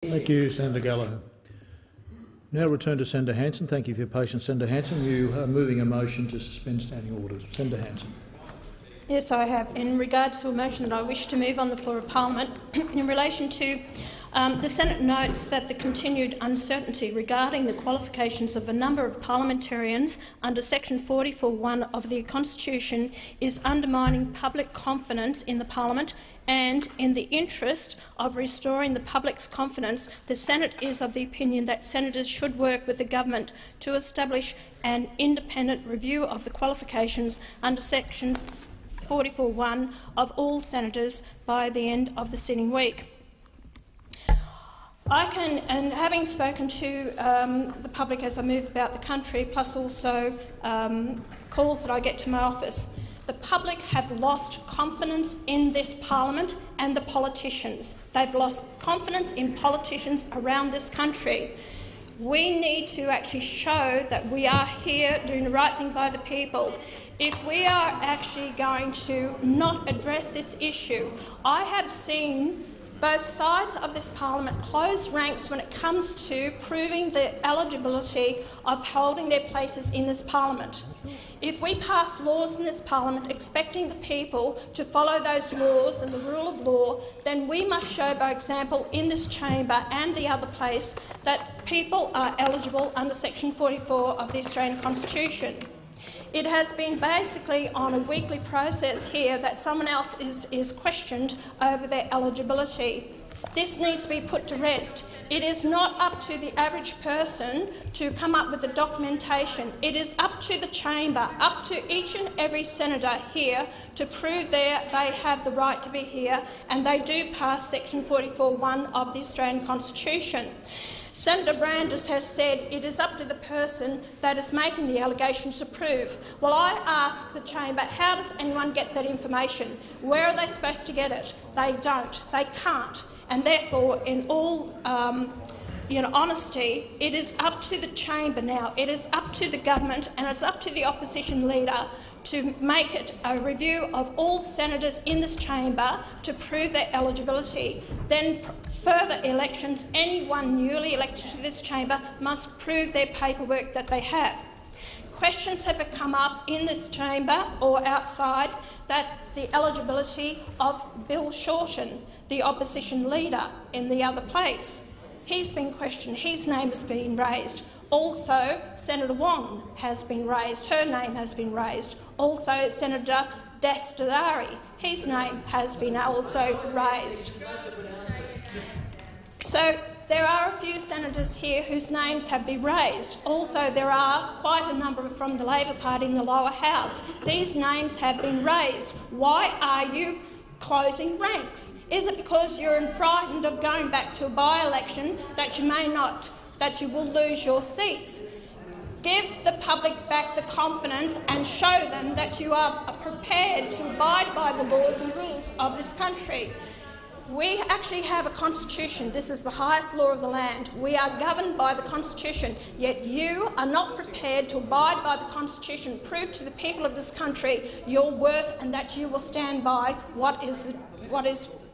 Thank you, Senator Gallagher. Now return to Senator Hanson. Thank you for your patience, Senator Hanson. You are moving a motion to suspend standing orders. Senator Hanson. Yes, I have. In regards to a motion that I wish to move on the floor of Parliament, in relation to the Senate notes that the continued uncertainty regarding the qualifications of a number of parliamentarians under section 44(1) of the Constitution is undermining public confidence in the Parliament, and in the interest of restoring the public's confidence, the Senate is of the opinion that senators should work with the government to establish an independent review of the qualifications under sections 44(1) of all senators by the end of the sitting week. And having spoken to the public as I move about the country, plus also calls that I get to my office, the public have lost confidence in this parliament and the politicians. They've lost confidence in politicians around this country. We need to actually show that we are here doing the right thing by the people. If we are actually going to not address this issue, I have seen both sides of this parliament close ranks when it comes to proving the eligibility of holding their places in this parliament. If we pass laws in this parliament expecting the people to follow those laws and the rule of law, then we must show by example in this chamber and the other place that people are eligible under section 44 of the Australian Constitution. It has been basically on a weekly process here that someone else is questioned over their eligibility. This needs to be put to rest. It is not up to the average person to come up with the documentation. It is up to the chamber, up to each and every senator here to prove they have the right to be here and they do pass section 44(1) of the Australian Constitution. Senator Brandis has said it is up to the person that is making the allegations to prove. Well, I ask the chamber, how does anyone get that information? Where are they supposed to get it? They don't. They can't. And therefore, in all honesty, it is up to the chamber now. It is up to the government and it's up to the opposition leader to make it a review of all senators in this chamber to prove their eligibility. Then further elections, anyone newly elected to this chamber must prove their paperwork that they have. Questions have come up in this chamber or outside that the eligibility of Bill Shorten, the opposition leader in the other place. He's been questioned, his name has been raised. Also, Senator Wong has been raised, her name has been raised. Also, Senator Dastardari, his name has been also raised. So there are a few senators here whose names have been raised. Also, there are quite a number from the Labor Party in the lower house. These names have been raised. Why are you closing ranks? Is it because you're frightened of going back to a by-election that you will lose your seats? Give the public back the confidence and show them that you are prepared to abide by the laws and rules of this country. We actually have a constitution. This is the highest law of the land. We are governed by the constitution, yet you are not prepared to abide by the constitution, prove to the people of this country your worth and that you will stand by what is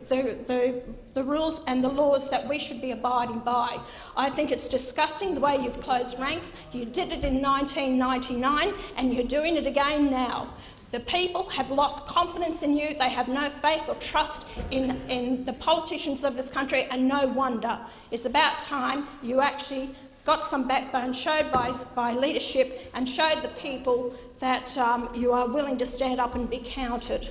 the rules and the laws that we should be abiding by. I think it's disgusting the way you've closed ranks. You did it in 1999 and you're doing it again now. The people have lost confidence in you. They have no faith or trust in the politicians of this country, and no wonder. It's about time you actually got some backbone, showed by leadership, and showed the people that you are willing to stand up and be counted.